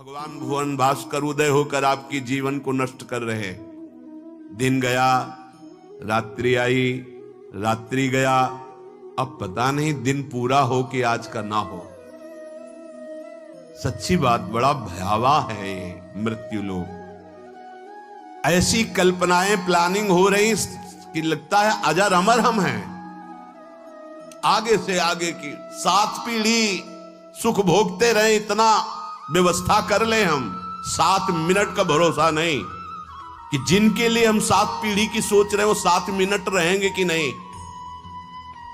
भगवान भुवन भास्कर उदय होकर आपकी जीवन को नष्ट कर रहे हैं। दिन गया, रात्रि आई, रात्रि गया, अब पता नहीं दिन पूरा हो कि आज का ना हो। सच्ची बात, बड़ा भयावह है ये मृत्यु लोक। ऐसी कल्पनाएं प्लानिंग हो रही कि लगता है अजर अमर हम हैं। आगे से आगे की 7 पीढ़ी सुख भोगते रहे, इतना व्यवस्था कर ले हम। 7 मिनट का भरोसा नहीं कि जिनके लिए हम 7 पीढ़ी की सोच रहे हैं वो 7 मिनट रहेंगे कि नहीं,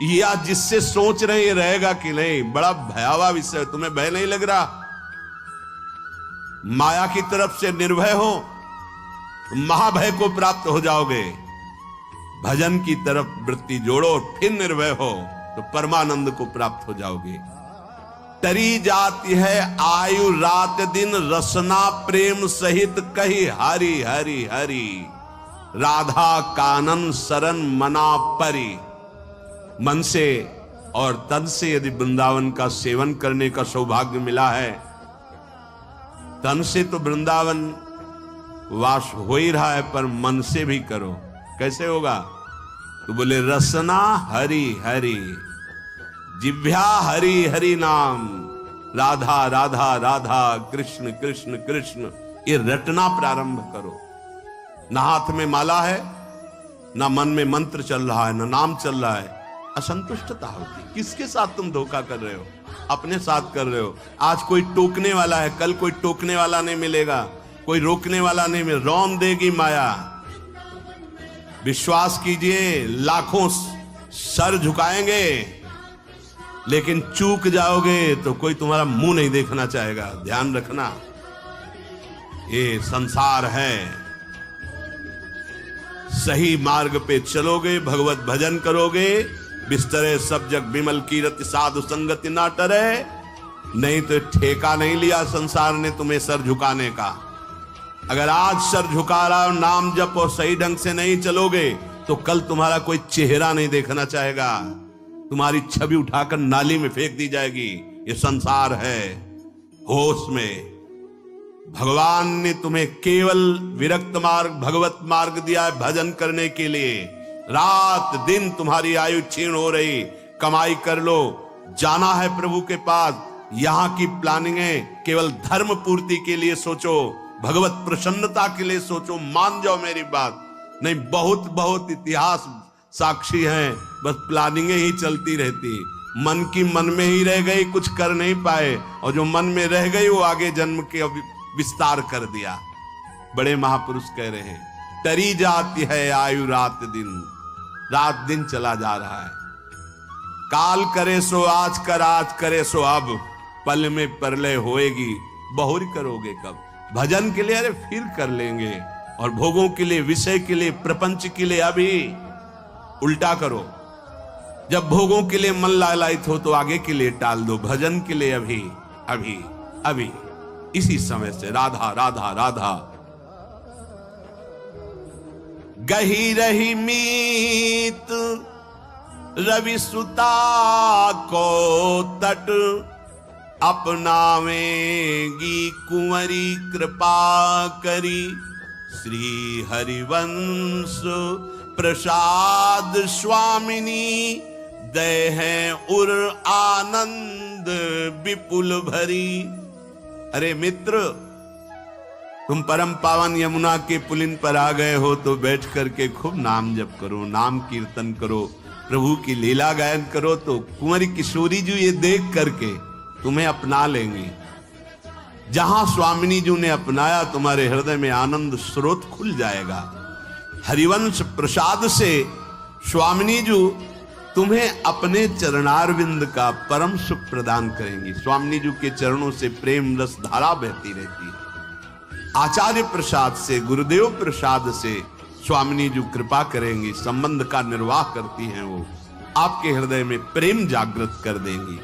या जिससे सोच रहे हैं ये रहेगा कि नहीं। बड़ा भयावह विषय। तुम्हें भय नहीं लग रहा? माया की तरफ से निर्भय हो, महाभय को प्राप्त हो जाओगे। भजन की तरफ वृत्ति जोड़ो, फिर निर्भय हो तो परमानंद को प्राप्त हो जाओगे। तरी जाती है आयु रात दिन, रसना प्रेम सहित कही हरि हरि हरि। राधा कानन शरण मना परी। मन से और तन से यदि वृंदावन का सेवन करने का सौभाग्य मिला है, तन से तो वृंदावन वास हो ही रहा है, पर मन से भी करो। कैसे होगा? तो बोले रसना हरि हरि, जिह्वा हरि हरि नाम, राधा राधा राधा, कृष्ण कृष्ण कृष्ण, ये रटना प्रारंभ करो। ना हाथ में माला है, ना मन में मंत्र चल रहा है, ना नाम चल रहा है, असंतुष्टता होती। किसके साथ तुम धोखा कर रहे हो? अपने साथ कर रहे हो। आज कोई टोकने वाला है, कल कोई टोकने वाला नहीं मिलेगा, कोई रोकने वाला नहीं मिलेगा। रौन देगी माया। विश्वास कीजिए, लाखों सर झुकाएंगे, लेकिन चूक जाओगे तो कोई तुम्हारा मुंह नहीं देखना चाहेगा। ध्यान रखना, ये संसार है। सही मार्ग पे चलोगे, भगवत भजन करोगे, बिस्तरे सब जग विमल कीरति, साधु संगति ना टरे। नहीं तो ठेका नहीं लिया संसार ने तुम्हें सर झुकाने का। अगर आज सर झुका रहा हो, नाम जप और सही ढंग से नहीं चलोगे तो कल तुम्हारा कोई चेहरा नहीं देखना चाहेगा। तुम्हारी छवि उठाकर नाली में फेंक दी जाएगी। ये संसार है। होश में। भगवान ने तुम्हें केवल विरक्त मार्ग, भगवत मार्ग दिया है भजन करने के लिए। रात दिन तुम्हारी आयु क्षीण हो रही, कमाई कर लो, जाना है प्रभु के पास। यहां की प्लानिंग है केवल धर्म पूर्ति के लिए सोचो, भगवत प्रसन्नता के लिए सोचो। मान जाओ मेरी बात। नहीं, बहुत बहुत इतिहास साक्षी हैं, बस प्लानिंगें ही चलती रहती। मन की मन में ही रह गई, कुछ कर नहीं पाए, और जो मन में रह गई वो आगे जन्म के विस्तार कर दिया। बड़े महापुरुष कह रहे हैं, तरी जाती है आयु रात दिन। रात दिन चला जा रहा है। काल करे सो आज कर, आज करे सो अब, पल में परलय होएगी, बहुरी करोगे कब। भजन के लिए अरे फिर कर लेंगे, और भोगों के लिए, विषय के लिए, प्रपंच के लिए अभी। उल्टा करो, जब भोगों के लिए मन लालायित हो तो आगे के लिए टाल दो, भजन के लिए अभी अभी अभी, इसी समय से। राधा राधा राधा। गही रही मीत रवि सुता को तट, अपनावेगी कुंवरी कृपा करी। श्री हरिवंश प्रसाद स्वामिनी, दय है उर आनंद विपुल भरी। अरे मित्र, तुम परम पावन यमुना के पुलिन पर आ गए हो तो बैठ करके खूब नाम जप करो, नाम कीर्तन करो, प्रभु की लीला गायन करो, तो कुंवरी किशोरी जी ये देख करके तुम्हें अपना लेंगी। जहां स्वामिनी जी ने अपनाया, तुम्हारे हृदय में आनंद स्रोत खुल जाएगा। हरिवंश प्रसाद से स्वामिनी जी तुम्हें अपने चरणारविंद का परम सुख प्रदान करेंगी। स्वामिनी जी के चरणों से प्रेम रस धारा बहती रहती है। आचार्य प्रसाद से, गुरुदेव प्रसाद से स्वामिनी जी कृपा करेंगी, संबंध का निर्वाह करती हैं। वो आपके हृदय में प्रेम जागृत कर देंगी।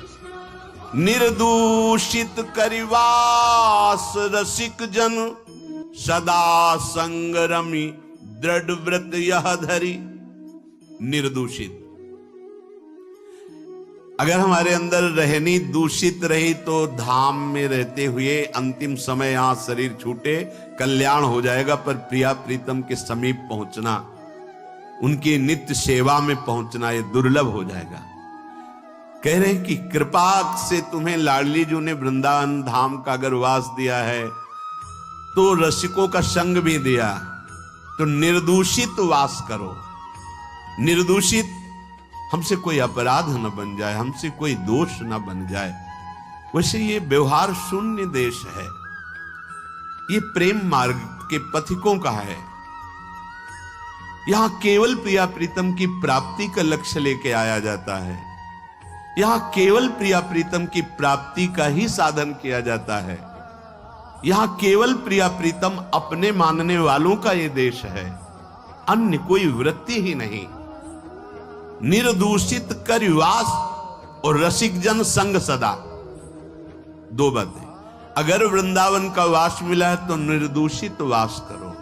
निर्दूषित करिवास रसिक जन, सदा संगरमी दृढ़ व्रत यह धरी। निर्दूषित, अगर हमारे अंदर रहनी दूषित रही तो धाम में रहते हुए अंतिम समय यहां शरीर छूटे कल्याण हो जाएगा, पर प्रिया प्रीतम के समीप पहुंचना, उनकी नित्य सेवा में पहुंचना ये दुर्लभ हो जाएगा। कह रहे हैं कि कृपा से तुम्हें लाडली जी ने वृंदावन धाम का अगर वास दिया है तो रसिकों का संग भी दिया, तो निर्दूषित वास करो। निर्दूषित, हमसे कोई अपराध न बन जाए, हमसे कोई दोष न बन जाए। वैसे ये व्यवहार शून्य देश है, ये प्रेम मार्ग के पथिकों का है। यहां केवल प्रिया प्रीतम की प्राप्ति का लक्ष्य लेके आया जाता है, यहां केवल प्रिया प्रीतम की प्राप्ति का ही साधन किया जाता है, यहां केवल प्रिया प्रीतम अपने मानने वालों का ये देश है, अन्य कोई वृत्ति ही नहीं। निर्दूषित कर वास और रसिक जन संग सदा, दो बातें। अगर वृंदावन का वास मिला है तो निर्दूषित वास करो,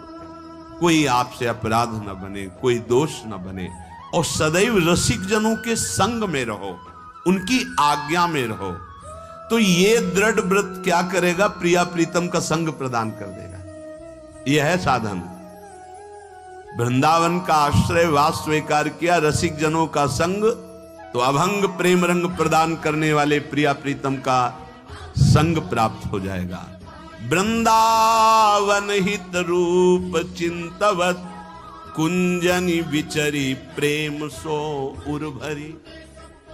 कोई आपसे अपराध न बने, कोई दोष न बने, और सदैव रसिक जनों के संग में रहो, उनकी आज्ञा में रहो। तो ये दृढ़ व्रत क्या करेगा? प्रिया प्रीतम का संग प्रदान कर देगा। यह है साधन। वृंदावन का आश्रय वास स्वीकार किया, रसिक जनों का संग, तो अभंग प्रेम रंग प्रदान करने वाले प्रिया प्रीतम का संग प्राप्त हो जाएगा। वृंदावन हित रूप चिंतवत कुंजनी विचरी प्रेम सो उर्भरी।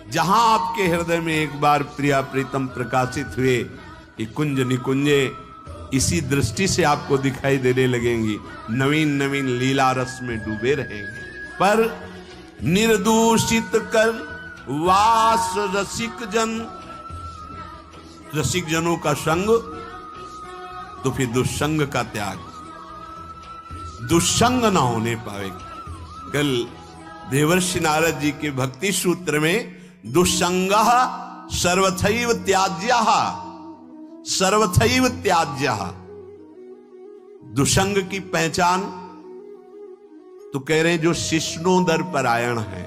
जहां आपके हृदय में एक बार प्रिया प्रीतम प्रकाशित हुए, ये कुंज निकुंजे इसी दृष्टि से आपको दिखाई देने लगेंगी, नवीन नवीन लीला रस में डूबे रहेंगे। पर निर्दूषित कर वास रसिक जन, रसिक जनों का संग, तो फिर दुष्संग का त्याग, दुष्संग ना होने पाएगा। कल देवर्षि नारद जी के भक्ति सूत्र में दुष्संगः सर्वथैव त्याज्यः, सर्वथैव त्याज्यः, दुष्संग की पहचान तो कह रहे हैं जो शिष्णोदर परायण है,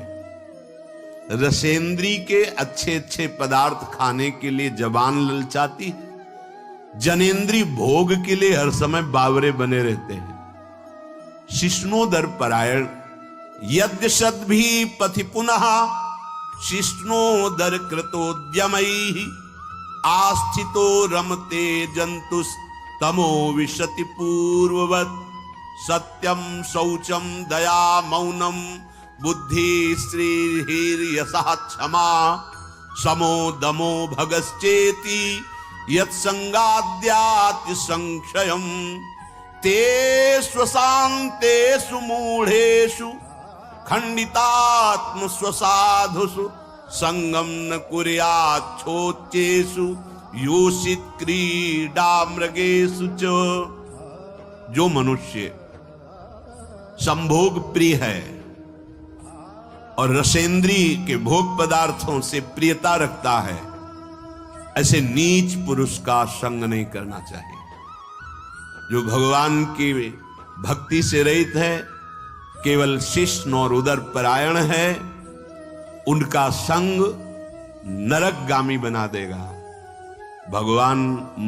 रसेंद्री के अच्छे अच्छे पदार्थ खाने के लिए जबान ललचाती, जनेंद्री भोग के लिए हर समय बावरे बने रहते हैं। शिष्णोदर परायण, यद्यशद भी पथि पुनः शिष्णोदर कृतोद्यमैः आस्थितो रमते जंतुस तमो विशति पूर्ववत्। सत्यम शौचम दया मौनम बुद्धि श्रीर्यशः क्षमा समो दमो भगश्चेति यत्संगाद्याति संक्षयम। तेषु शान्तेषु मूढ़ेषु खंडितात्म स्वसाधुषु संगम न कुर्याच्छोच्चेषु योषित क्रीडा मृगेषु च। जो मनुष्य संभोग प्रिय है और रसेंद्री के भोग पदार्थों से प्रियता रखता है, ऐसे नीच पुरुष का संग नहीं करना चाहिए। जो भगवान की भक्ति से रहित है, केवल शिष्ण और उदर परायण है, उनका संग नरकगामी बना देगा। भगवान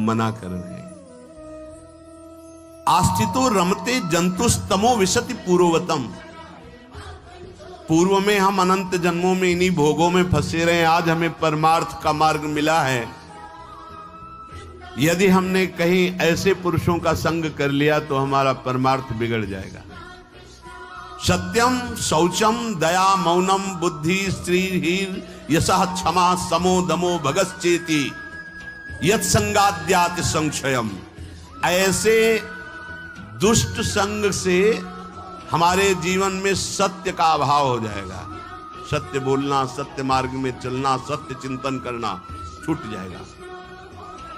मना कर रहे हैं। आस्थितो रमते जंतुस्तमो विशति पूर्ववतम। पूर्व में हम अनंत जन्मों में इन्हीं भोगों में फंसे रहे हैं, आज हमें परमार्थ का मार्ग मिला है। यदि हमने कहीं ऐसे पुरुषों का संग कर लिया तो हमारा परमार्थ बिगड़ जाएगा। सत्यम शौचम दया मौनम बुद्धि श्रीर् यशः क्षमा समो दमो भगश्चेति यत्संगाद्याति संक्षयम। ऐसे दुष्ट संग से हमारे जीवन में सत्य का अभाव हो जाएगा। सत्य बोलना, सत्य मार्ग में चलना, सत्य चिंतन करना छूट जाएगा।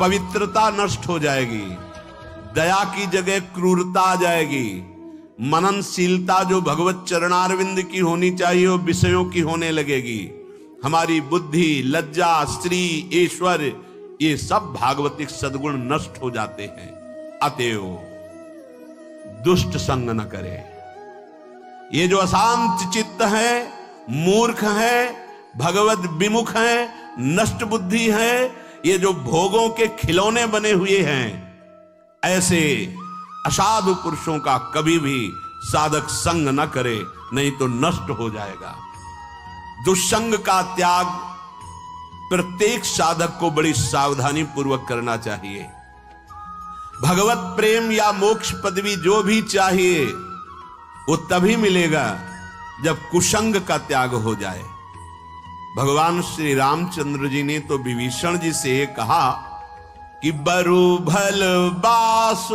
पवित्रता नष्ट हो जाएगी, दया की जगह क्रूरता आ जाएगी। मननशीलता जो भगवत चरणारविंद की होनी चाहिए वो विषयों की होने लगेगी। हमारी बुद्धि, लज्जा, स्त्री, ईश्वर, ये सब भागवतिक सद्गुण नष्ट हो जाते हैं। अतएव दुष्ट संग न करे। ये जो अशांत चित्त है, मूर्ख है, भगवत विमुख है, नष्ट बुद्धि है, ये जो भोगों के खिलौने बने हुए हैं, ऐसे असाधु पुरुषों का कभी भी साधक संग न करे, नहीं तो नष्ट हो जाएगा। दुष्संग का त्याग प्रत्येक साधक को बड़ी सावधानी पूर्वक करना चाहिए। भगवत प्रेम या मोक्ष पदवी जो भी चाहिए वो तभी मिलेगा जब कुसंग का त्याग हो जाए। भगवान श्री रामचंद्र जी ने तो विभीषण जी से कहा कि बरु भल बास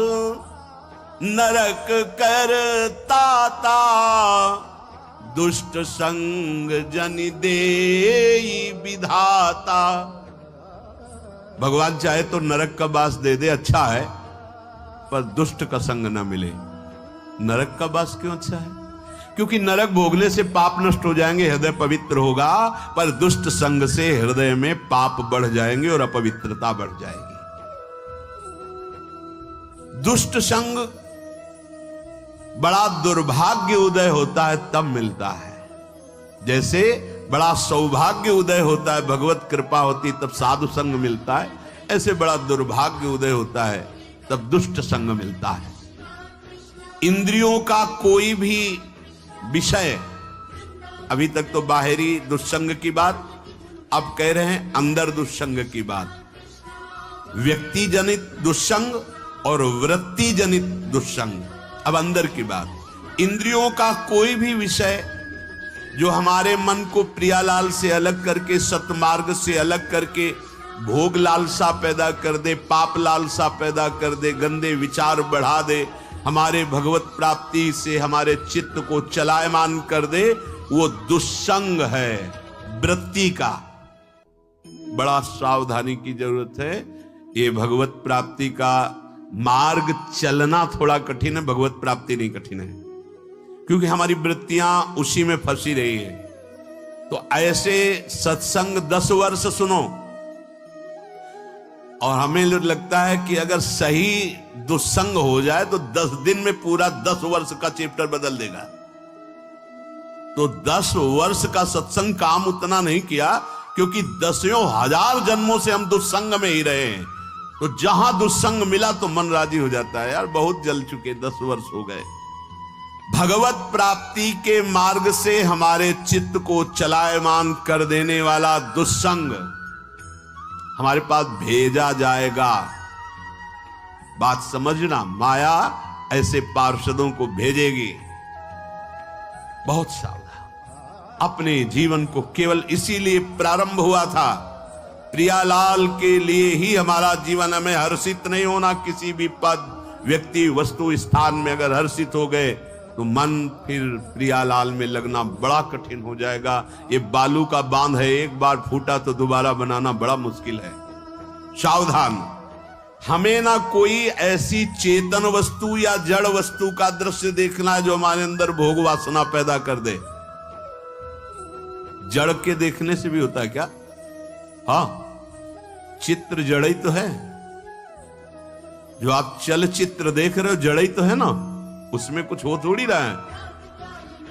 नरक कर ताता, दुष्ट संग जन देई विधाता। भगवान चाहे तो नरक का बास दे दे, अच्छा है, पर दुष्ट का संग ना मिले। नरक का बास क्यों अच्छा है? क्योंकि नरक भोगने से पाप नष्ट हो जाएंगे, हृदय पवित्र होगा, पर दुष्ट संग से हृदय में पाप बढ़ जाएंगे और अपवित्रता बढ़ जाएगी। दुष्ट संग बड़ा दुर्भाग्य उदय होता है तब मिलता है। जैसे बड़ा सौभाग्य उदय होता है, भगवत कृपा होती तब साधु संग मिलता है, ऐसे बड़ा दुर्भाग्य उदय होता है तब दुष्ट संग मिलता है। इंद्रियों का कोई भी विषय, अभी तक तो बाहरी दुष्संग की बात, अब कह रहे हैं अंदर दुष्संग की बात। व्यक्ति जनित दुष्संग और वृत्ति जनित दुष्संग। अब अंदर की बात, इंद्रियों का कोई भी विषय जो हमारे मन को प्रियालाल से अलग करके, सतमार्ग से अलग करके भोग लालसा पैदा कर दे, पाप लालसा पैदा कर दे, गंदे विचार बढ़ा दे, हमारे भगवत प्राप्ति से हमारे चित्त को चलायमान कर दे, वो दुष्संग है वृत्ति का। बड़ा सावधानी की जरूरत है। ये भगवत प्राप्ति का मार्ग चलना थोड़ा कठिन है, भगवत प्राप्ति नहीं कठिन है, क्योंकि हमारी वृत्तियां उसी में फंसी रही है। तो ऐसे सत्संग 10 वर्ष सुनो, और हमें लगता है कि अगर सही दुस्संग हो जाए तो 10 दिन में पूरा 10 वर्ष का चैप्टर बदल देगा। तो 10 वर्ष का सत्संग काम उतना नहीं किया, क्योंकि 10,000 जन्मों से हम दुस्संग में ही रहे हैं। तो जहां दुस्संग मिला तो मन राजी हो जाता है, यार बहुत जल चुके, 10 वर्ष हो गए। भगवत प्राप्ति के मार्ग से हमारे चित्त को चलायमान कर देने वाला दुस्संग हमारे पास भेजा जाएगा। बात समझना, माया ऐसे पार्षदों को भेजेगी। बहुत सावधान। अपने जीवन को केवल इसीलिए प्रारंभ हुआ था, प्रियालाल के लिए ही हमारा जीवन। हमें हर्षित नहीं होना किसी भी पद, व्यक्ति, वस्तु, स्थान में। अगर हर्षित हो गए तो मन फिर प्रियालाल में लगना बड़ा कठिन हो जाएगा। ये बालू का बांध है, एक बार फूटा तो दोबारा बनाना बड़ा मुश्किल है। सावधान। हमें ना कोई ऐसी चेतन वस्तु या जड़ वस्तु का दृश्य देखना है जो हमारे अंदर भोग वासना पैदा कर दे। जड़ के देखने से भी होता है क्या? हाँ, चित्र जड़ ही तो है। जो आप चलचित्र देख रहे हो जड़ ही तो है ना, उसमें कुछ हो थोड़ी रहा है,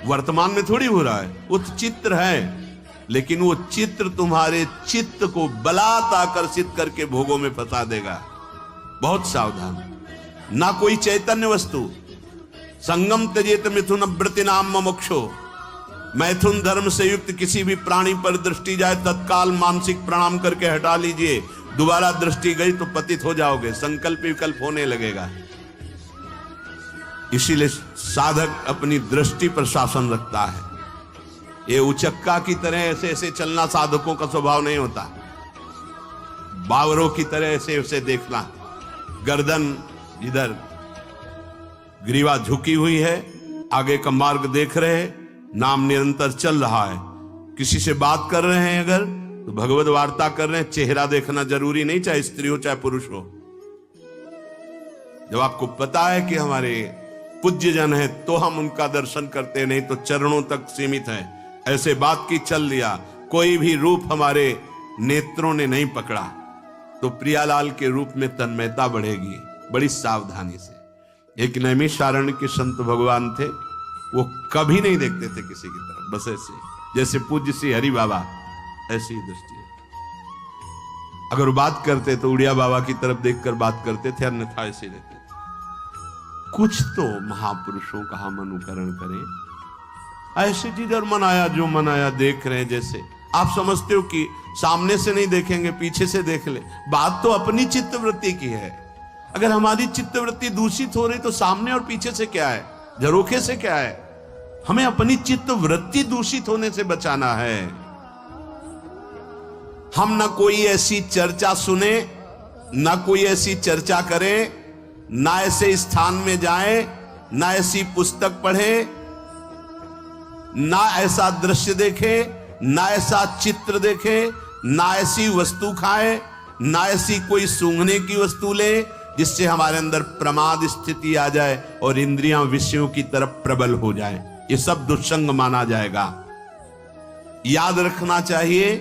वर्तमान में थोड़ी हो रहा है, वो तो चित्र है। लेकिन वो चित्र तुम्हारे चित्त को बलात् आकर्षित करके भोगों में फंसा देगा। बहुत सावधान। ना कोई चैतन्य वस्तु। संगम त्यजेत मिथुन वृत्ति नाम मोक्षो। मैथुन धर्म से युक्त किसी भी प्राणी पर दृष्टि जाए तत्काल मानसिक प्रणाम करके हटा लीजिए। दोबारा दृष्टि गई तो पतित हो जाओगे, संकल्प विकल्प होने लगेगा। इसीलिए साधक अपनी दृष्टि पर शासन रखता है। ये उचक्का की तरह ऐसे ऐसे चलना साधकों का स्वभाव नहीं होता। बावरों की तरह ऐसे ऐसे देखना, गर्दन इधर, ग्रीवा झुकी हुई है, आगे का मार्ग देख रहे हैं, नाम निरंतर चल रहा है। किसी से बात कर रहे हैं अगर तो भगवत वार्ता कर रहे हैं, चेहरा देखना जरूरी नहीं, चाहे स्त्री हो चाहे पुरुष हो। जब आपको पता है कि हमारे पूज्य जन है तो हम उनका दर्शन करते, नहीं तो चरणों तक सीमित है। ऐसे बात की चल लिया, कोई भी रूप हमारे नेत्रों ने नहीं पकड़ा तो प्रियालाल के रूप में तन्मयता बढ़ेगी। बड़ी सावधानी से। एक नैमिषारण्य के संत भगवान थे, वो कभी नहीं देखते थे किसी की तरफ, बस ऐसे जैसे पूज्य श्री हरि बाबा, ऐसी दृष्टि है। अगर बात करते तो उड़िया बाबा की तरफ देखकर बात करते थे, अन्यथा ऐसे रहते थे। कुछ तो महापुरुषों का हम अनुकरण करें। ऐसी चीज और मनाया जो मनाया देख रहे हैं, जैसे आप समझते हो कि सामने से नहीं देखेंगे पीछे से देख ले। बात तो अपनी चित्तवृत्ति की है। अगर हमारी चित्तवृत्ति दूषित हो रही तो सामने और पीछे से क्या है, झरोखे से क्या है। हमें अपनी चित्तवृत्ति दूषित होने से बचाना है। हम ना कोई ऐसी चर्चा सुने, ना कोई ऐसी चर्चा करें, ना ऐसे स्थान में जाएं, ना ऐसी पुस्तक पढ़ें, ना ऐसा दृश्य देखें, ना ऐसा चित्र देखें, ना ऐसी वस्तु खाएं, ना ऐसी कोई सूंघने की वस्तु लें जिससे हमारे अंदर प्रमाद स्थिति आ जाए और इंद्रियां विषयों की तरफ प्रबल हो जाएं। ये सब दुष्संग माना जाएगा। याद रखना चाहिए,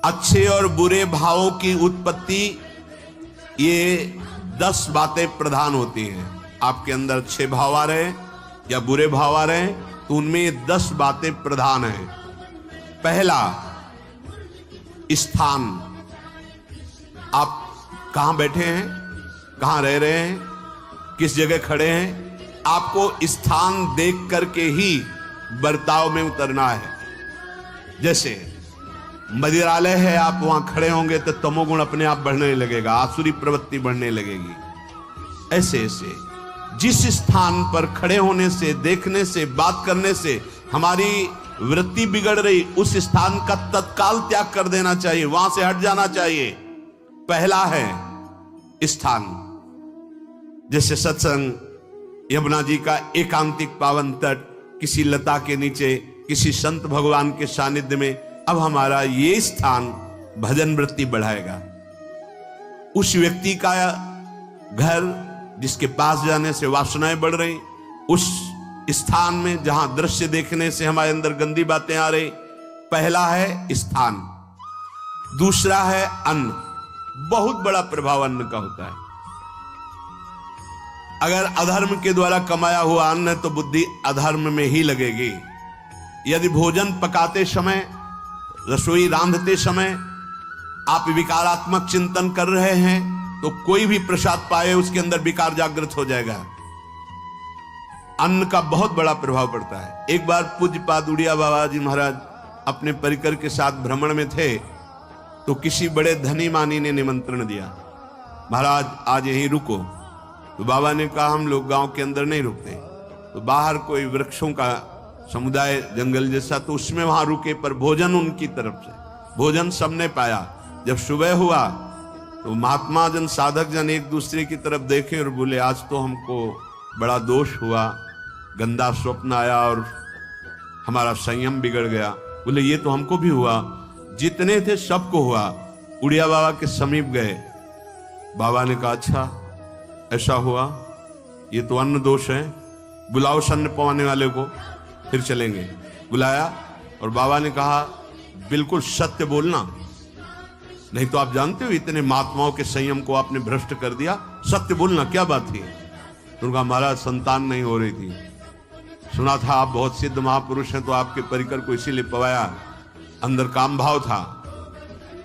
अच्छे और बुरे भावों की उत्पत्ति, ये 10 बातें प्रधान होती हैं। आपके अंदर अच्छे भाव आ रहे या बुरे भाव आ रहे तो उनमें 10 बातें प्रधान हैं। पहला, स्थान। आप कहां बैठे हैं, कहां रह रहे हैं, किस जगह खड़े हैं, आपको स्थान देख करके ही बर्ताव में उतरना है। जैसे मदिरालय है, आप वहां खड़े होंगे तो तमोगुण अपने आप बढ़ने लगेगा, आसुरी प्रवृत्ति बढ़ने लगेगी। ऐसे ऐसे जिस स्थान पर खड़े होने से, देखने से, बात करने से हमारी वृत्ति बिगड़ रही, उस स्थान का तत्काल त्याग कर देना चाहिए, वहां से हट जाना चाहिए। पहला है स्थान। जैसे सत्संग, यमुना जी का एकांतिक पावन तट, किसी लता के नीचे, किसी संत भगवान के सानिध्य में, अब हमारा ये स्थान भजन वृत्ति बढ़ाएगा। उस व्यक्ति का घर जिसके पास जाने से वासनाएं बढ़ रही, उस स्थान में जहां दृश्य देखने से हमारे अंदर गंदी बातें आ रही, पहला है स्थान। दूसरा है अन्न। बहुत बड़ा प्रभाव अन्न का होता है। अगर अधर्म के द्वारा कमाया हुआ अन्न है तो बुद्धि अधर्म में ही लगेगी। यदि भोजन पकाते समय, रसोई रांधते समय आप विकारात्मक चिंतन कर रहे हैं तो कोई भी प्रसाद पाए उसके अंदर विकार जागृत हो जाएगा। अन्न का बहुत बड़ा प्रभाव पड़ता है। एक बार पूज्यपाद उड़िया बाबा जी महाराज अपने परिकर के साथ भ्रमण में थे तो किसी बड़े धनी मानी ने निमंत्रण दिया, महाराज आज यहीं रुको। तो बाबा ने कहा हम लोग गांव के अंदर नहीं रुकते। तो बाहर कोई वृक्षों का समुदाय, जंगल जैसा, तो उसमें वहां रुके, पर भोजन उनकी तरफ से, भोजन सबने पाया। जब सुबह हुआ तो महात्मा जन, साधक जन एक दूसरे की तरफ देखे और बोले आज तो हमको बड़ा दोष हुआ, गंदा स्वप्न आया और हमारा संयम बिगड़ गया। बोले ये तो हमको भी हुआ, जितने थे सबको हुआ। उड़िया बाबा के समीप गए। बाबा ने कहा अच्छा ऐसा हुआ, ये तो अन्न दोष है, बुलाओ सन्न पवाने वाले को, फिर चलेंगे। बुलाया और बाबा ने कहा बिल्कुल सत्य बोलना, नहीं तो आप जानते हो इतने महात्माओं के संयम को आपने भ्रष्ट कर दिया, सत्य बोलना क्या बात थी। तो उनका महाराज संतान नहीं हो रही थी, सुना था आप बहुत सिद्ध महापुरुष हैं तो आपके परिकर को इसीलिए पवाया। अंदर काम भाव था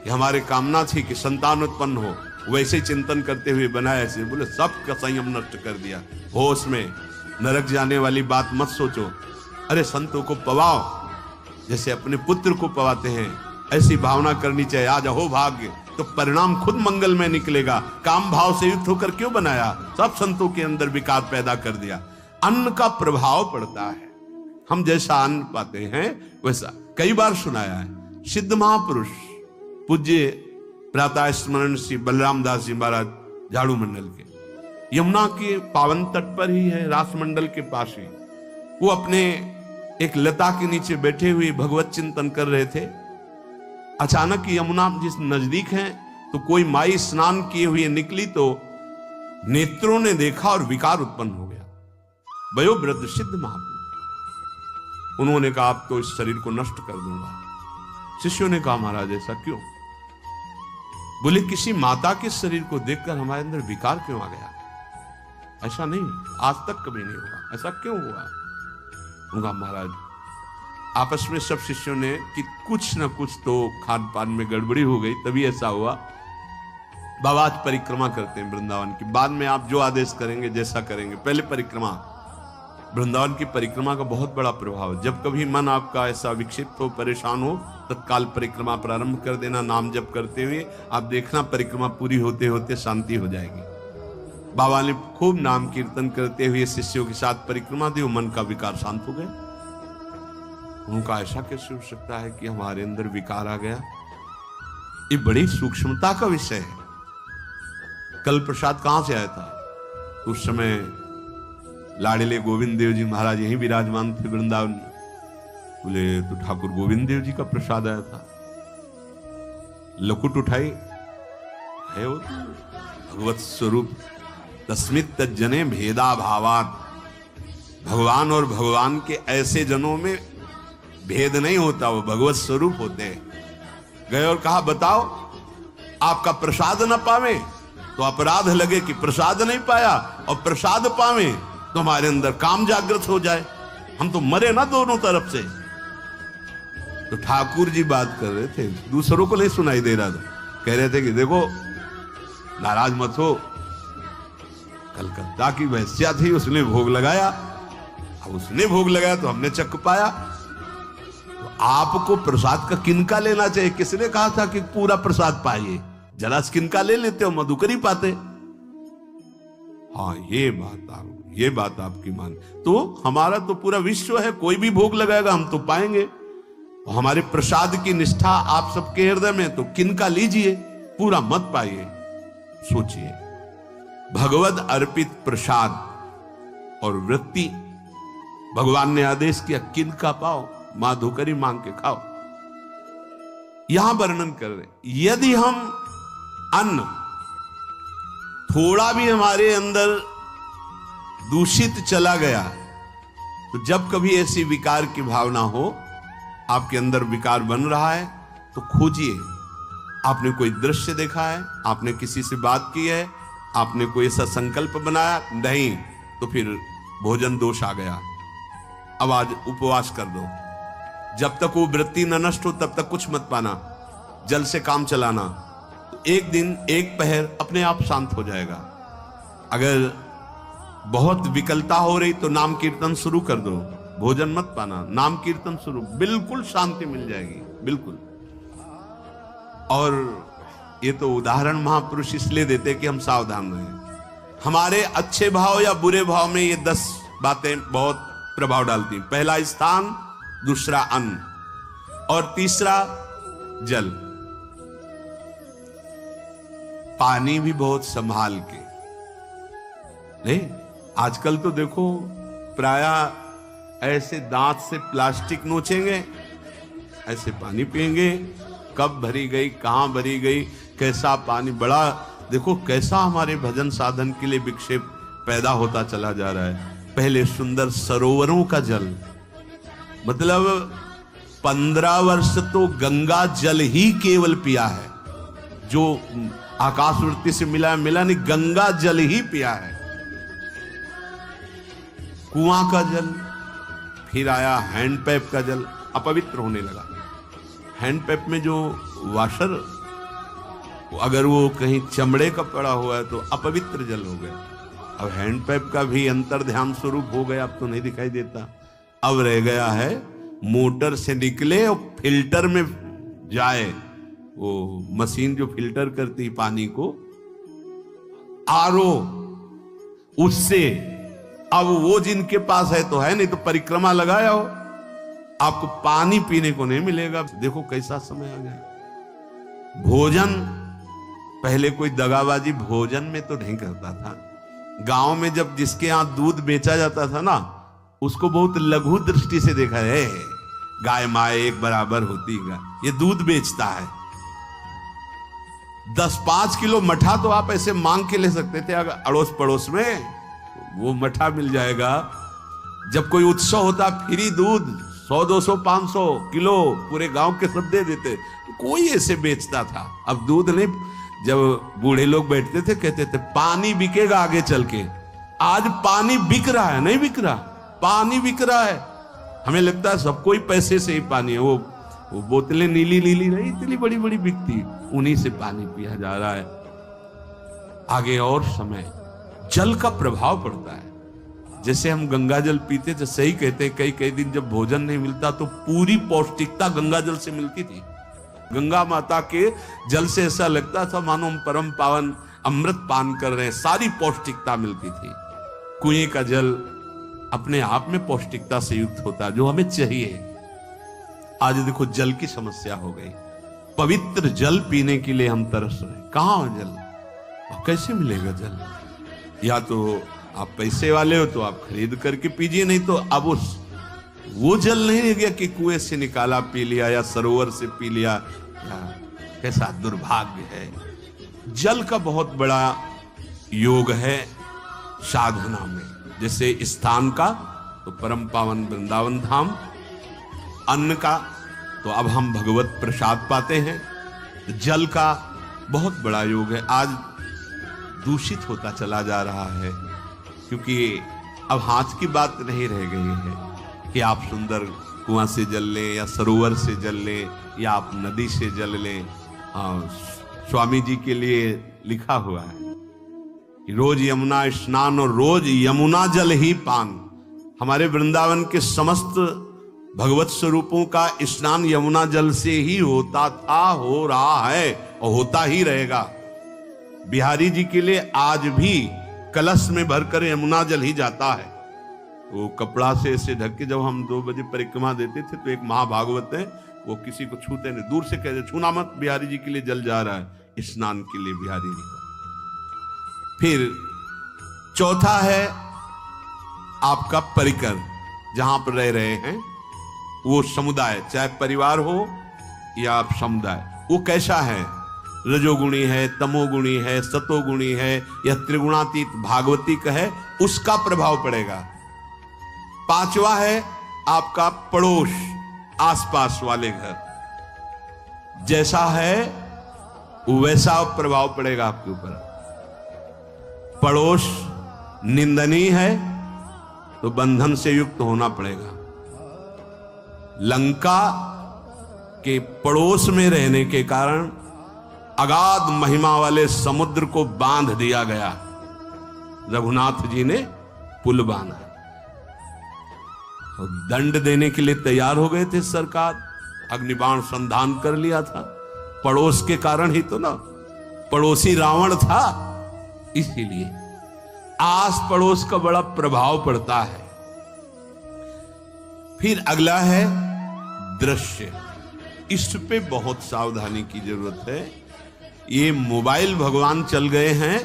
कि हमारे कामना थी कि संतान उत्पन्न हो, वैसे ही चिंतन करते हुए बनाया ऐसे। बोले सबका संयम नष्ट कर दिया। होश में, नरक जाने वाली बात मत सोचो। अरे संतों को पवाओ जैसे अपने पुत्र को पवाते हैं, ऐसी भावना करनी चाहिए। आज हो भाग्य तो परिणाम खुद मंगल में निकलेगा। काम भाव से युक्त होकर क्यों बनाया, सब संतों के अंदर विकार पैदा कर दिया। अन्न का प्रभाव पड़ता है, हम जैसा अन्न पाते हैं वैसा। कई बार सुनाया है सिद्ध महापुरुष पूज्य प्रातः स्मरण श्री बलराम दास जी महाराज झाड़ू मंडल के, यमुना के पावन तट पर ही है, रास मंडल के पास ही, वो अपने एक लता के नीचे बैठे हुए भगवत चिंतन कर रहे थे। अचानक यमुना जिस नजदीक है तो कोई माई स्नान किए हुए निकली तो नेत्रों ने देखा और विकार उत्पन्न हो गया। वयोवृद्ध सिद्ध महापुरुष, उन्होंने कहा आप तो इस शरीर को नष्ट कर दूंगा। शिष्यों ने कहा महाराज ऐसा क्यों? बोले किसी माता के शरीर को देखकर हमारे अंदर विकार क्यों आ गया? ऐसा नहीं, आज तक कभी नहीं हुआ, ऐसा क्यों हुआ? उनका महाराज आपस में सब शिष्यों ने कि कुछ ना कुछ तो खान पान में गड़बड़ी हो गई, तभी ऐसा हुआ। बाबा आज परिक्रमा करते हैं वृंदावन की, बाद में आप जो आदेश करेंगे जैसा करेंगे, पहले परिक्रमा। वृंदावन की परिक्रमा का बहुत बड़ा प्रभाव है। जब कभी मन आपका ऐसा विक्षिप्त हो, परेशान हो, तत्काल परिक्रमा प्रारंभ कर देना नाम जप करते हुए। आप देखना परिक्रमा पूरी होते होते शांति हो जाएगी। बाबा ने खूब नाम कीर्तन करते हुए शिष्यों के साथ परिक्रमा दी, मन का विकार शांत हो गया। उनका ऐसा कैसे हो सकता है कि हमारे अंदर विकार आ गया? ये बड़ी सूक्ष्मता का विषय है। कल प्रसाद कहां से आया था? उस समय लाडले गोविंद देव जी महाराज यहीं विराजमान थे वृंदावन में। बोले तो ठाकुर गोविंद देव जी का प्रसाद आया था। लकुट उठाई, है वो भगवत स्वरूप। तस्मित तज्जने भेदा भावान। भगवान और भगवान के ऐसे जनों में भेद नहीं होता, वो भगवत स्वरूप होते हैं। गए और कहा बताओ, आपका प्रसाद न पावे तो अपराध लगे कि प्रसाद नहीं पाया, और प्रसाद पावे तो हमारे अंदर काम जागृत हो जाए, हम तो मरे ना दोनों तरफ से। तो ठाकुर जी बात कर रहे थे, दूसरों को नहीं सुनाई दे रहा था। कह रहे थे कि देखो नाराज मत हो, कलकत्ता की वैश्या थी, उसने भोग लगाया। अब उसने भोग लगाया तो हमने चख पाया। तो आपको प्रसाद का किनका लेना चाहिए? किसने कहा था कि पूरा प्रसाद पाइए? जरा किनका ले लेते हो, मधुकर ही पाते। हाँ ये बात आपकी मान। तो हमारा तो पूरा विश्व है, कोई भी भोग लगाएगा हम तो पाएंगे। हमारे प्रसाद की निष्ठा आप सबके हृदय में, तो किनका लीजिए, पूरा मत पाइए। सोचिए, भगवद अर्पित प्रसाद और वृत्ति, भगवान ने आदेश किया किनका पाओ, माधुकरी मांग के खाओ। यहां वर्णन कर रहे, यदि हम अन्न थोड़ा भी हमारे अंदर दूषित चला गया, तो जब कभी ऐसी विकार की भावना हो, आपके अंदर विकार बन रहा है, तो खोजिए। आपने कोई दृश्य देखा है, आपने किसी से बात की है, आपने कोई ऐसा संकल्प बनाया, नहीं तो फिर भोजन दोष आ गया। अब आज उपवास कर दो, जब तक वो वृत्ति न नष्ट हो तब तक कुछ मत पाना, जल से काम चलाना। तो एक दिन एक पहर अपने आप शांत हो जाएगा। अगर बहुत विकलता हो रही तो नाम कीर्तन शुरू कर दो, भोजन मत पाना, नाम कीर्तन शुरू, बिल्कुल शांति मिल जाएगी, बिल्कुल। और ये तो उदाहरण महापुरुष इसलिए देते कि हम सावधान रहें। हमारे अच्छे भाव या बुरे भाव में ये 10 बातें बहुत प्रभाव डालती हैं। पहला स्थान, दूसरा अन्न, और तीसरा जल। पानी भी बहुत संभाल के। नहीं, आजकल तो देखो प्रायः ऐसे दांत से प्लास्टिक नोचेंगे, ऐसे पानी पिएंगे, कब भरी गई, कहां भरी गई, कैसा पानी। बड़ा देखो कैसा हमारे भजन साधन के लिए विक्षेप पैदा होता चला जा रहा है। पहले सुंदर सरोवरों का जल, मतलब 15 वर्ष तो गंगा जल ही केवल पिया है, जो आकाशवृत्ति से मिला नहीं, गंगा जल ही पिया है। कुआं का जल, फिर आया हैंडपैप का जल, अपवित्र होने लगा। हैंडपैप में जो वाशर, अगर वो कहीं चमड़े का पड़ा हुआ है तो अपवित्र जल हो गया। अब हैंडपैप का भी अंतर ध्यान स्वरूप हो गया, अब तो नहीं दिखाई देता। अब रह गया है मोटर से निकले और फिल्टर में जाए, वो मशीन जो फिल्टर करती है पानी को, आरओ, उससे। अब वो जिनके पास है तो है, नहीं तो परिक्रमा लगाया हो, आपको पानी पीने को नहीं मिलेगा। देखो कैसा समय आ गया। भोजन, पहले कोई दगाबाजी भोजन में तो नहीं करता था। गांव में जब जिसके यहां दूध बेचा जाता था ना, उसको बहुत लघु दृष्टि से देखा है, गाय माए एक बराबर होती है, ये दूध बेचता है। 10-5 किलो मठा तो आप ऐसे मांग के ले सकते थे, अगर अड़ोस पड़ोस में वो मठा मिल जाएगा। जब कोई उत्सव होता, फ्री दूध 100, 200, 500 किलो पूरे गांव के सब दे देते, कोई ऐसे बेचता था। अब दूध नहीं, जब बूढ़े लोग बैठते थे कहते थे पानी बिकेगा आगे चल के। आज पानी बिक रहा है, नहीं बिक रहा, पानी बिक रहा है। हमें लगता है सबको ही पैसे से ही पानी है, वो बोतलें नीली नीली नहीं, इतनी बड़ी बड़ी बिकती, उन्हीं से पानी पिया जा रहा है। आगे और समय जल का प्रभाव पड़ता है। जैसे हम गंगा जल पीते थे, सही कहते हैं, कई कई दिन जब भोजन नहीं मिलता तो पूरी पौष्टिकता गंगा जल से मिलती थी। गंगा माता के जल से ऐसा लगता था मानो हम परम पावन अमृत पान कर रहे हैं, सारी पौष्टिकता मिलती थी। कुएं का जल अपने आप में पौष्टिकता से युक्त होता है, जो हमें चाहिए। आज देखो जल की समस्या हो गई, पवित्र जल पीने के लिए हम तरस रहे हैं। कहां है जल और कैसे मिलेगा जल? या तो आप पैसे वाले हो तो आप खरीद करके पीजिए, नहीं तो अब वो जल नहीं रह गया कि कुएं से निकाला पी लिया या सरोवर से पी लिया। कैसा दुर्भाग्य है। जल का बहुत बड़ा योग है साधना में। जैसे स्थान का तो परम पावन वृंदावन धाम, अन्न का तो अब हम भगवत प्रसाद पाते हैं। जल का बहुत बड़ा योग है। आज दूषित होता चला जा रहा है, क्योंकि अब हाथ की बात नहीं रह गई है कि आप सुंदर कुआं से जल लें या सरोवर से जल लें या आप नदी से जल लें। स्वामी जी के लिए लिखा हुआ है कि रोज यमुना स्नान और रोज यमुना जल ही पान। हमारे वृंदावन के समस्त भगवत स्वरूपों का स्नान यमुना जल से ही होता था, हो रहा है और होता ही रहेगा। बिहारी जी के लिए आज भी कलश में भरकर यमुना जल ही जाता है। वो कपड़ा से ऐसे ढक के जब हम 2 बजे परिक्रमा देते थे तो एक महाभागवत है, वो किसी को छूते नहीं, दूर से कहते छूना मत, बिहारी जी के लिए जल जा रहा है स्नान के लिए बिहारी जी का। फिर चौथा है आपका परिकर, जहां पर रह रहे हैं वो समुदाय, चाहे परिवार हो या आप समुदाय, वो कैसा है? रजोगुणी है, तमोगुणी है, सतोगुणी है या त्रिगुणातीत भागवतिक है, उसका प्रभाव पड़ेगा। पांचवा है आपका पड़ोस, आसपास वाले घर, जैसा है वैसा प्रभाव पड़ेगा आपके ऊपर। पड़ोस निंदनीय है तो बंधन से युक्त होना पड़ेगा। लंका के पड़ोस में रहने के कारण अगाध महिमा वाले समुद्र को बांध दिया गया। रघुनाथ जी ने पुल बांधा और दंड देने के लिए तैयार हो गए थे सरकार, अग्निबाण संधान कर लिया था। पड़ोस के कारण ही तो ना, पड़ोसी रावण था। इसीलिए आस पड़ोस का बड़ा प्रभाव पड़ता है। फिर अगला है दृश्य। इस पे बहुत सावधानी की जरूरत है। ये मोबाइल भगवान चल गए हैं,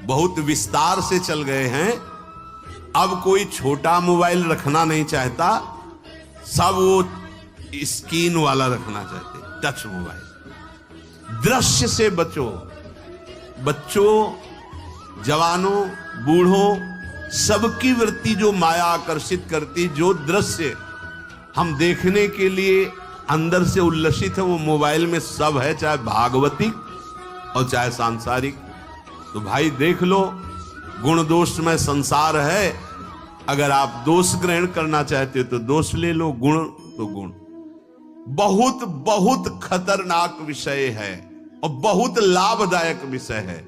बहुत विस्तार से चल गए हैं। अब कोई छोटा मोबाइल रखना नहीं चाहता, सब वो स्क्रीन वाला रखना चाहते, टच मोबाइल। दृश्य से बचो। बच्चों, जवानों, बूढ़ों, सबकी वृत्ति जो माया आकर्षित करती, जो दृश्य हम देखने के लिए अंदर से उल्लसित है, वो मोबाइल में सब है, चाहे भागवतिक और चाहे सांसारिक। तो भाई देख लो, गुण दोष में संसार है। अगर आप दोष ग्रहण करना चाहते हो तो दोष ले लो, गुण तो गुण। बहुत बहुत खतरनाक विषय है और बहुत लाभदायक विषय है।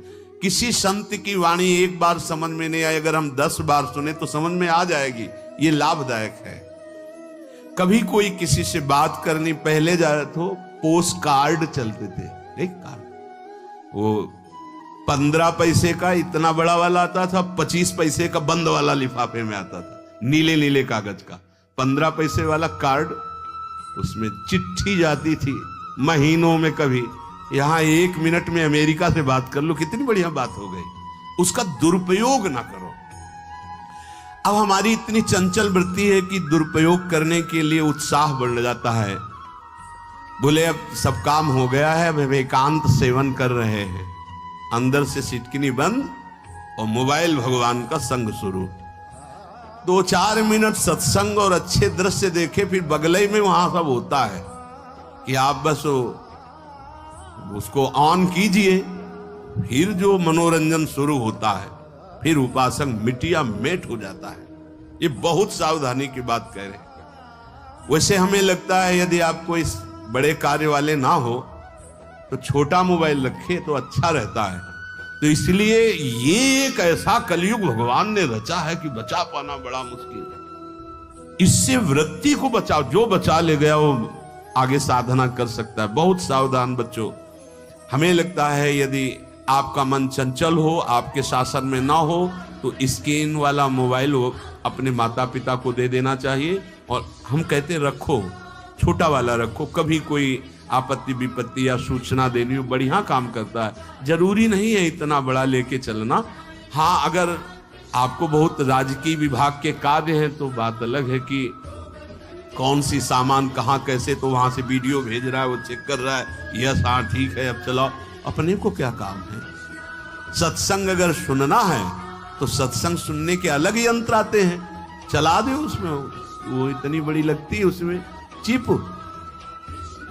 किसी संत की वाणी एक बार समझ में नहीं आई, अगर हम 10 बार सुने तो समझ में आ जाएगी। ये लाभदायक है। कभी कोई किसी से बात करनी, पहले जाए तो पोस्ट कार्ड चलते थे, एक कार्ड, वो 15 पैसे का इतना बड़ा वाला आता था, 25 पैसे का बंद वाला लिफाफे में आता था, नीले नीले कागज का 15 पैसे वाला कार्ड। उसमें चिट्ठी जाती थी महीनों में। कभी यहां 1 मिनट में अमेरिका से बात कर लो, कितनी बढ़िया बात हो गई। उसका दुरुपयोग ना करो। अब हमारी इतनी चंचल वृत्ति है कि दुरुपयोग करने के लिए उत्साह बढ़ जाता है। बोले अब सब काम हो गया है, अब हम एकांत सेवन कर रहे हैं, अंदर से सिटकिनी बंद और मोबाइल भगवान का संग शुरू। 2-4 मिनट सत्संग और अच्छे दृश्य देखे, फिर बगले में वहां सब होता है कि आप बस उसको ऑन कीजिए, फिर जो मनोरंजन शुरू होता है, फिर उपासक मिटिया मेट हो जाता है। ये बहुत सावधानी की बात कह रहे हैं। वैसे हमें लगता है यदि आपको इस बड़े कार्य वाले ना हो तो छोटा मोबाइल रखे तो अच्छा रहता है। तो इसलिए ये एक ऐसा कलयुग भगवान ने रचा है कि बचा पाना बड़ा मुश्किल है। इससे वृत्ति को बचाओ, जो बचा ले गया वो आगे साधना कर सकता है। बहुत सावधान बच्चों। हमें लगता है यदि आपका मन चंचल हो, आपके शासन में ना हो, तो स्क्रीन वाला मोबाइल वो अपने माता पिता को दे देना चाहिए। और हम कहते रखो, छोटा वाला रखो, कभी कोई आपत्ति विपत्ति या सूचना देनी हो, बढ़िया काम करता है। जरूरी नहीं है इतना बड़ा लेके चलना। हाँ, अगर आपको बहुत राजकीय विभाग के कार्य हैं तो बात अलग है कि कौन सी सामान कहाँ कैसे, तो वहां से वीडियो भेज रहा है, वो चेक कर रहा है, यस हाँ ठीक है अब चलाओ। अपने को क्या काम है? सत्संग अगर सुनना है तो सत्संग सुनने के अलग यंत्र आते हैं, चला दो उसमें। वो इतनी बड़ी लगती है उसमें चिप,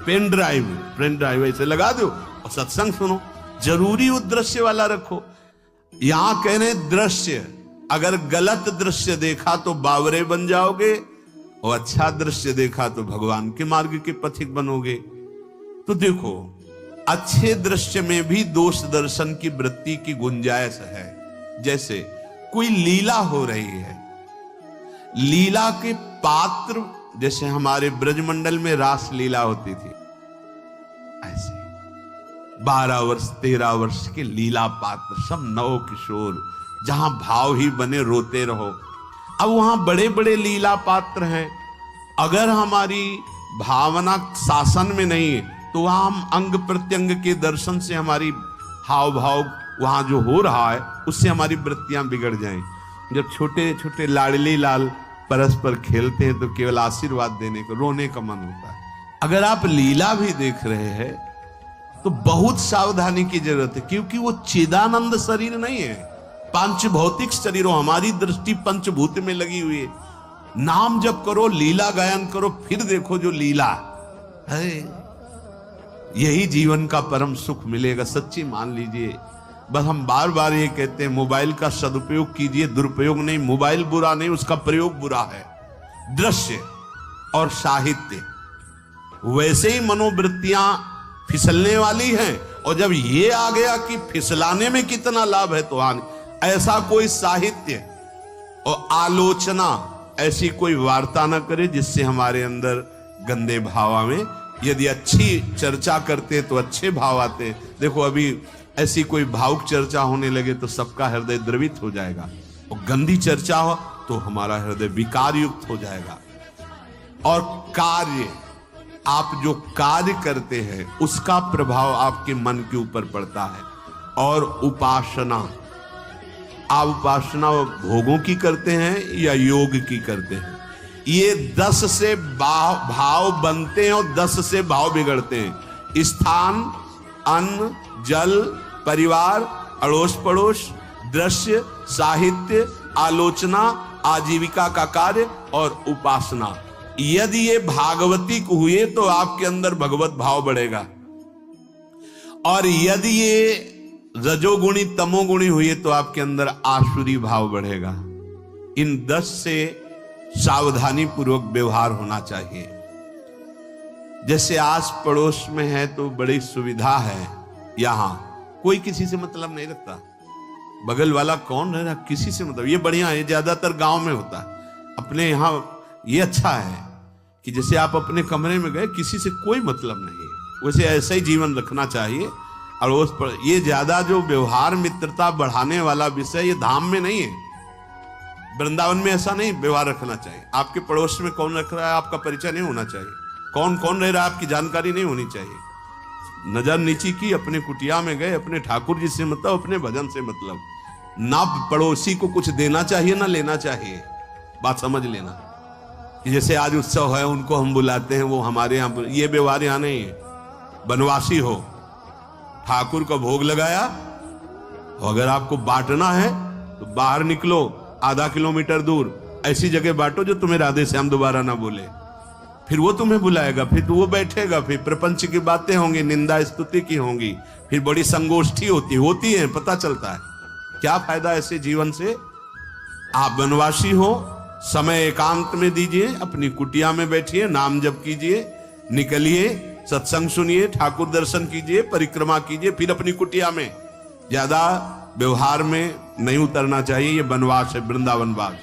पेन ड्राइव ऐसे लगा दो और सत्संग सुनो। जरूरी वो दृश्य वाला रखो। यहां कह रहे दृश्य, अगर गलत दृश्य देखा तो बावरे बन जाओगे और अच्छा दृश्य देखा तो भगवान के मार्ग के पथिक बनोगे। तो देखो, अच्छे दृश्य में भी दोष दर्शन की वृत्ति की गुंजाइश है। जैसे कोई लीला हो रही है, लीला के पात्र, जैसे हमारे ब्रजमंडल में रास लीला होती थी, ऐसे 12 वर्ष 13 वर्ष के लीला पात्र, सब नव किशोर, जहां भाव ही बने रोते रहो। अब वहां बड़े बड़े लीला पात्र हैं, अगर हमारी भावना शासन में नहीं है तो वहां हम अंग प्रत्यंग के दर्शन से हमारी हाव भाव वहां जो हो रहा है उससे हमारी वृत्तियां बिगड़ जाएं। जब छोटे छोटे लाडली लाल परस्पर खेलते हैं तो केवल आशीर्वाद देने को, रोने का मन होता है। अगर आप लीला भी देख रहे हैं तो बहुत सावधानी की जरूरत है, क्योंकि वो चिदानंद शरीर नहीं है, पंच भौतिक शरीर हो। हमारी दृष्टि पंचभूत में लगी हुई है। नाम जप करो, लीला गायन करो, फिर देखो जो लीला है, यही जीवन का परम सुख मिलेगा। सच्ची मान लीजिए। बस हम बार बार ये कहते हैं, मोबाइल का सदुपयोग कीजिए, दुरुपयोग नहीं। मोबाइल बुरा नहीं, उसका प्रयोग बुरा है। दृश्य और साहित्य, वैसे ही मनोवृत्तियां फिसलने वाली हैं। और जब ये आ गया कि फिसलाने में कितना लाभ है तो ऐसा कोई साहित्य और आलोचना, ऐसी कोई वार्ता न करे जिससे हमारे अंदर गंदे भाव आवे। यदि अच्छी चर्चा करते तो अच्छे भाव आते। देखो, अभी ऐसी कोई भावुक चर्चा होने लगे तो सबका हृदय द्रवित हो जाएगा, और गंदी चर्चा हो तो हमारा हृदय विकार युक्त हो जाएगा। और कार्य, आप जो कार्य करते हैं उसका प्रभाव आपके मन के ऊपर पड़ता है। और उपासना, आप उपासना भोगों की करते हैं या योग की करते हैं? ये 10 से भाव बनते हैं और 10 से भाव बिगड़ते हैं। स्थान, अन्न, जल, परिवार, अड़ोस पड़ोस, दृश्य, साहित्य, आलोचना, आजीविका का कार्य और उपासना। यदि ये भागवतिक हुए तो आपके अंदर भगवत भाव बढ़ेगा, और यदि ये रजोगुणी तमोगुणी हुए तो आपके अंदर आसुरी भाव बढ़ेगा। इन 10 से सावधानी पूर्वक व्यवहार होना चाहिए। जैसे आस पड़ोस में है तो बड़ी सुविधा है, यहां कोई किसी से मतलब नहीं रखता। बगल वाला कौन रह रहा, किसी से मतलब, ये बढ़िया है। ज्यादातर गांव में होता है। अपने यहां ये अच्छा है कि जैसे आप अपने कमरे में गए, किसी से कोई मतलब नहीं है। वैसे ऐसा ही जीवन रखना चाहिए। अड़ोस पर ये ज्यादा जो व्यवहार मित्रता बढ़ाने वाला विषय, ये धाम में नहीं है। वृंदावन में ऐसा नहीं व्यवहार रखना चाहिए। आपके पड़ोस में कौन रख रहा है आपका परिचय नहीं होना चाहिए, कौन कौन रह रहा है आपकी जानकारी नहीं होनी चाहिए। नजर नीची की, अपने कुटिया में गए, अपने ठाकुर जी से मतलब, अपने भजन से मतलब। ना पड़ोसी को कुछ देना चाहिए ना लेना चाहिए। बात समझ लेना कि जैसे आज उत्सव है, उनको हम बुलाते हैं, वो हमारे यहाँ, ये व्यवहार यहाँ नहीं है। बनवासी हो, ठाकुर का भोग लगाया, अगर आपको बांटना है तो बाहर निकलो, आधा किलोमीटर दूर ऐसी जगह बांटो जो तुम्हें राधे श्याम दोबारा ना बोले। फिर वो तुम्हें बुलाएगा, फिर तो वो बैठेगा, फिर प्रपंच की बातें होंगी, निंदा स्तुति की होंगी, फिर बड़ी संगोष्ठी होती है, पता चलता है। क्या फायदा ऐसे जीवन से? आप वनवासी हो, समय एकांत में दीजिए, अपनी कुटिया में बैठिए, नाम जप कीजिए, निकलिए, सत्संग सुनिए, ठाकुर दर्शन कीजिए, परिक्रमा कीजिए, फिर अपनी कुटिया में। ज्यादा व्यवहार में नहीं उतरना चाहिए, ये वनवास है, वृंदावनवास।